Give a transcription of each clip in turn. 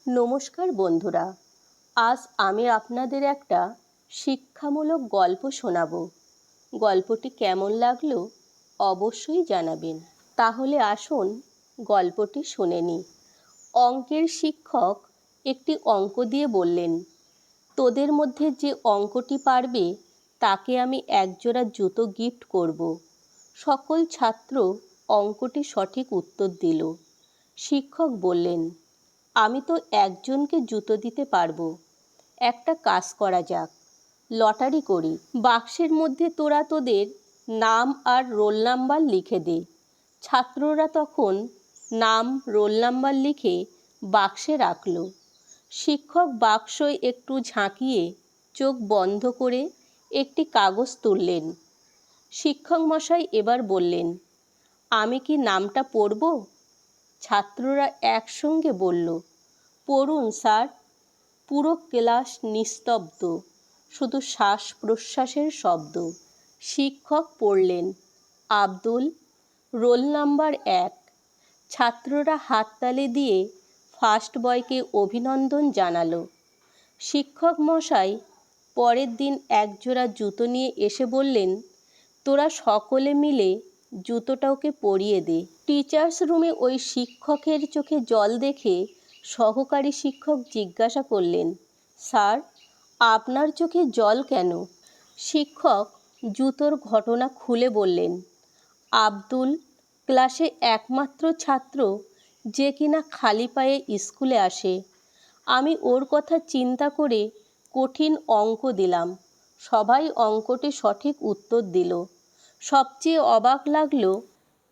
নমস্কার বন্ধুরা, আজ আমি আপনাদের একটা শিক্ষামূলক গল্প শোনাব। গল্পটি কেমন লাগলো অবশ্যই জানাবেন। তাহলে আসুন গল্পটি শুনে নিই। অঙ্কের শিক্ষক একটি অঙ্ক দিয়ে বললেন, তোদের মধ্যে যে অঙ্কটি পারবে তাকে আমি একজোড়া জুতো গিফট করব। সকল ছাত্র অঙ্কটি সঠিক উত্তর দিল। শিক্ষক বললেন, আমি তো একজনকে জুতো দিতে পারবো। একটা কাজ করা যাক, লটারি করি। বাক্সের মধ্যে তোরা তোদের নাম আর রোল নাম্বার লিখে দে। ছাত্ররা তখন নাম রোল নাম্বার লিখে বাক্সে রাখল। শিক্ষক বাক্সয় একটু ঝাঁকিয়ে চোখ বন্ধ করে একটি কাগজ তুললেন। শিক্ষক মশাই এবার বললেন, আমি কি নামটা পড়ব? ছাত্ররা একসঙ্গে বলল, পড়ুন স্যার। পুরো ক্লাস নিস্তব্ধ, শুধু শ্বাস প্রশ্বাসের শব্দ। শিক্ষক পড়লেন, আব্দুল, রোল নাম্বার 1। ছাত্ররা হাততালি দিয়ে ফার্স্ট বয়কে অভিনন্দন জানালো। শিক্ষক মশাই পরের দিন একজোড়া জুতো নিয়ে এসে বললেন, তোরা সকলে মিলে জুতোটা ওকে পরিয়ে দে। টিচার্স রুমে ওই শিক্ষকের চোখে জল দেখে সহকারী শিক্ষক জিজ্ঞাসা করলেন, স্যার, আপনার চোখে জল কেন? শিক্ষক জুতোর ঘটনা খুলে বললেন, আব্দুল ক্লাসে একমাত্র ছাত্র যে কিনা খালি পায়ে স্কুলে আসে। আমি ওর কথা চিন্তা করে কঠিন অঙ্ক দিলাম। সবাই অঙ্কটি সঠিক উত্তর দিল। সবচেয়ে অবাক লাগলো,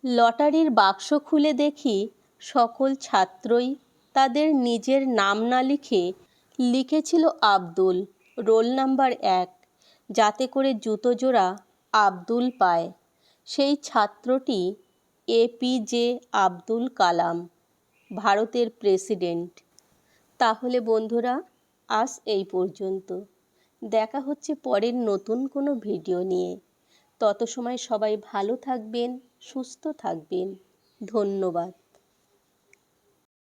লটারির বাক্স খুলে দেখি সকল ছাত্রই তাদের নিজের নাম না লিখেছিল আব্দুল, রোল নাম্বার 1, যাতে করে জুতো জোড়া আব্দুল পায়। সেই ছাত্রটি APJ আব্দুল কালাম, ভারতের প্রেসিডেন্ট। তাহলে বন্ধুরা, আজ এই পর্যন্ত। দেখা হচ্ছে পরের নতুন কোনো ভিডিও নিয়ে। তত সময় সবাই ভালো থাকবেন, সুস্থ থাকবেন। ধন্যবাদ।